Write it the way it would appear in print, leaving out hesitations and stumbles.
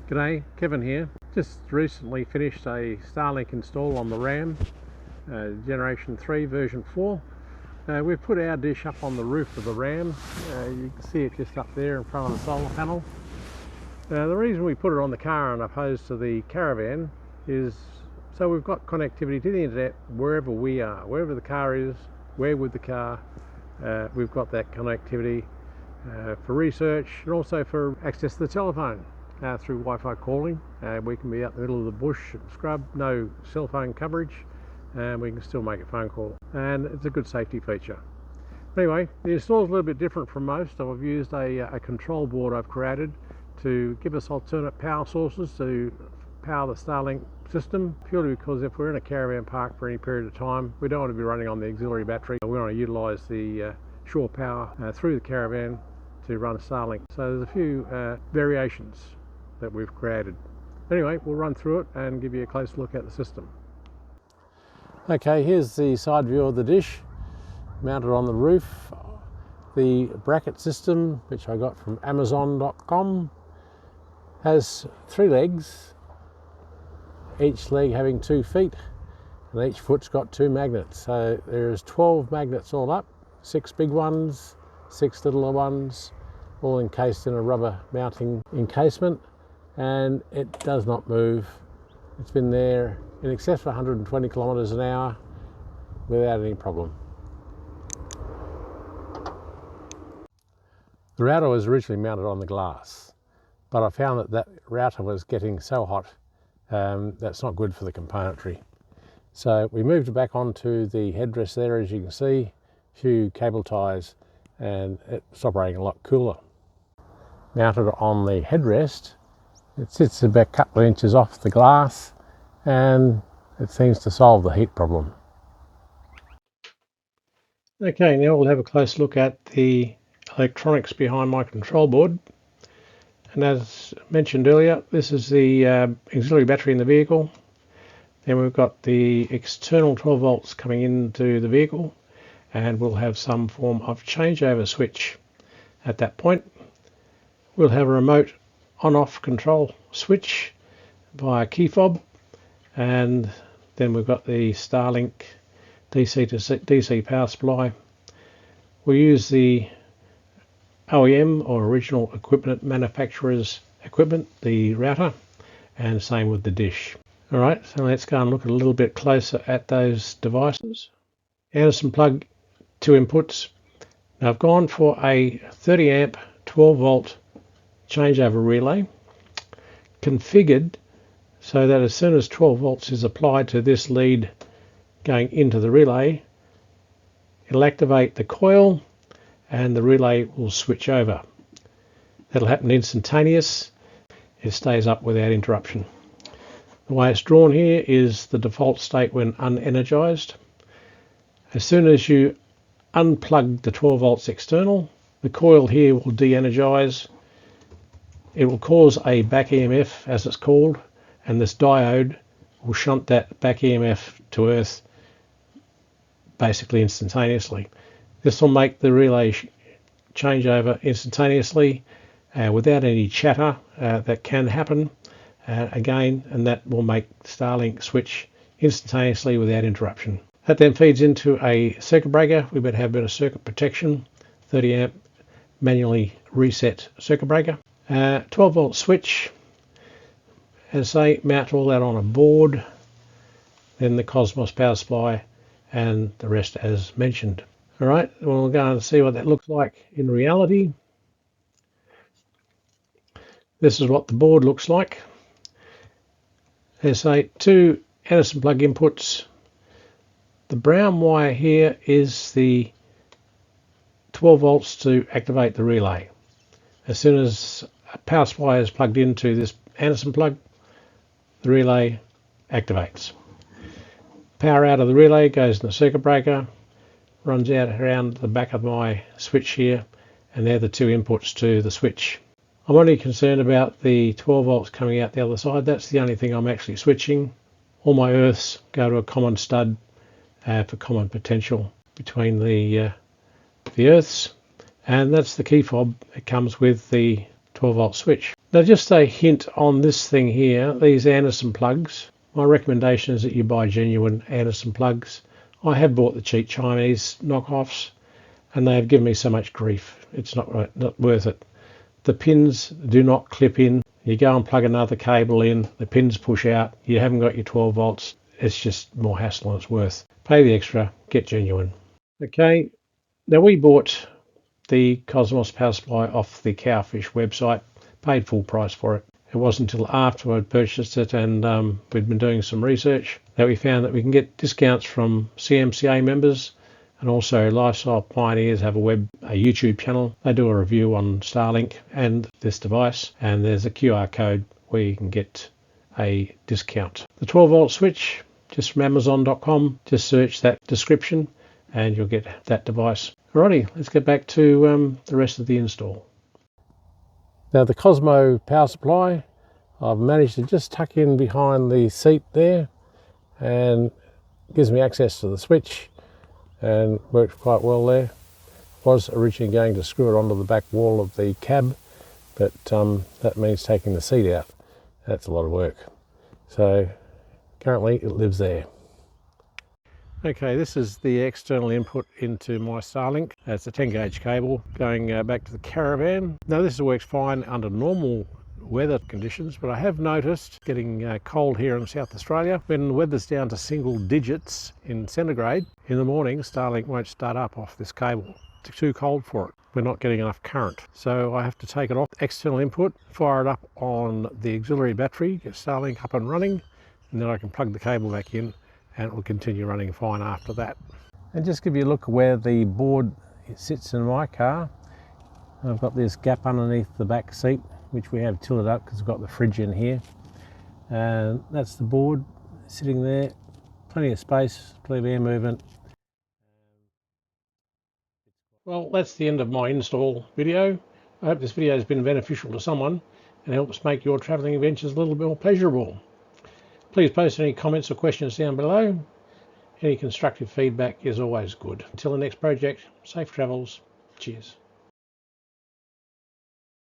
G'day, Kevin here. Just recently finished a Starlink install on the RAM, Generation 3 version 4. We've put our dish up on the roof of the RAM. You can see it just up there in front of the solar panel. The reason we put it on the car and opposed to the caravan is so we've got connectivity to the internet wherever we are, wherever the car is, where with the car. We've got that connectivity for research and also for access to the telephone. Through Wi-Fi calling. We can be out in the middle of the bush and scrub, no cell phone coverage, and we can still make a phone call, and it's a good safety feature. Anyway, the install is a little bit different from most. I've used a control board I've created to give us alternate power sources to power the Starlink system, purely because if we're in a caravan park for any period of time, we don't want to be running on the auxiliary battery. We want to utilise the shore power through the caravan to run Starlink. So there's a few variations that we've created. Anyway, we'll run through it and give you a close look at the system. Okay, here's the side view of the dish mounted on the roof. The bracket system, which I got from Amazon.com, has 3 legs, each leg having 2 feet, and each foot's got 2 magnets. So there's 12 magnets all up, 6 big ones, 6 littler ones, all encased in a rubber mounting encasement. And it does not move. It's been there in excess of 120 kilometres an hour without any problem. The router was originally mounted on the glass, but I found that router was getting so hot that's not good for the componentry. So we moved it back onto the headrest there, as you can see, a few cable ties, and it's operating a lot cooler. Mounted on the headrest, it sits about a couple of inches off the glass, and it seems to solve the heat problem. Okay, now we'll have a close look at the electronics behind my control board. And as mentioned earlier, this is the auxiliary battery in the vehicle. Then we've got the external 12 volts coming into the vehicle, and we'll have some form of changeover switch. At that point, we'll have a remote on-off control switch via key fob, and then we've got the Starlink DC to DC power supply. We use the OEM or original equipment manufacturer's equipment, the router, and same with the dish. Alright, so let's go and look a little bit closer at those devices. Anderson plug, 2 inputs. Now I've gone for a 30 amp 12 volt changeover relay, configured so that as soon as 12 volts is applied to this lead going into the relay, it'll activate the coil and the relay will switch over. That'll happen instantaneous. It stays up without interruption. The way it's drawn here is the default state when unenergized. As soon as you unplug the 12 volts external, the coil here will de-energize. It will cause a back EMF, as it's called, and this diode will shunt that back EMF to earth basically instantaneously. This will make the relay change over instantaneously without any chatter that can happen again, and that will make Starlink switch instantaneously without interruption. That then feeds into a circuit breaker. We better have a bit of circuit protection, 30 amp manually reset circuit breaker. 12 volt switch, as I say, mount all that on a board, then the Cosmos power supply and the rest as mentioned. Alright, we'll go and see what that looks like in reality. This is what the board looks like. As I say, 2 Anderson plug inputs. The brown wire here is the 12 volts to activate the relay. As soon as a power supply is plugged into this Anderson plug, the relay activates. Power out of the relay goes in the circuit breaker, runs out around the back of my switch here, and they're the 2 inputs to the switch. I'm only concerned about the 12 volts coming out the other side. That's the only thing I'm actually switching. All my earths go to a common stud for common potential between the earths, and that's the key fob. It comes with the 12 volt switch. Now just a hint on this thing here, these Anderson plugs. My recommendation is that you buy genuine Anderson plugs. I have bought the cheap Chinese knockoffs and they have given me so much grief. It's not worth it. The pins do not clip in. You go and plug another cable in, the pins push out, you haven't got your 12 volts. It's just more hassle than it's worth. Pay the extra, get genuine. Okay, now we bought the Cosmos power supply off the Cowfish website, paid full price for it. It wasn't until after I'd purchased it and we'd been doing some research that we found that we can get discounts from CMCA members, and also Lifestyle Pioneers have a YouTube channel. They do a review on Starlink and this device, and there's a QR code where you can get a discount. The 12 volt switch, just from Amazon.com, just search that description and you'll get that device. Alrighty, let's get back to the rest of the install. Now the Cosmo power supply, I've managed to just tuck in behind the seat there and gives me access to the switch and works quite well there. Was originally going to screw it onto the back wall of the cab, but that means taking the seat out. That's a lot of work. So currently it lives there. Okay, this is the external input into my Starlink. It's a 10 gauge cable going back to the caravan. Now this works fine under normal weather conditions, but I have noticed getting cold here in South Australia, when the weather's down to single digits in centigrade, in the morning Starlink won't start up off this cable. It's too cold for it. We're not getting enough current. So I have to take it off external input, fire it up on the auxiliary battery, get Starlink up and running, and then I can plug the cable back in and it will continue running fine after that. And just give you a look where the board sits in my car. I've got this gap underneath the back seat, which we have tilted up because we've got the fridge in here. And that's the board sitting there, plenty of space, plenty of air movement. Well, that's the end of my install video. I hope this video has been beneficial to someone and helps make your travelling adventures a little bit more pleasurable. Please post any comments or questions down below. Any constructive feedback is always good. Until the next project, safe travels. Cheers.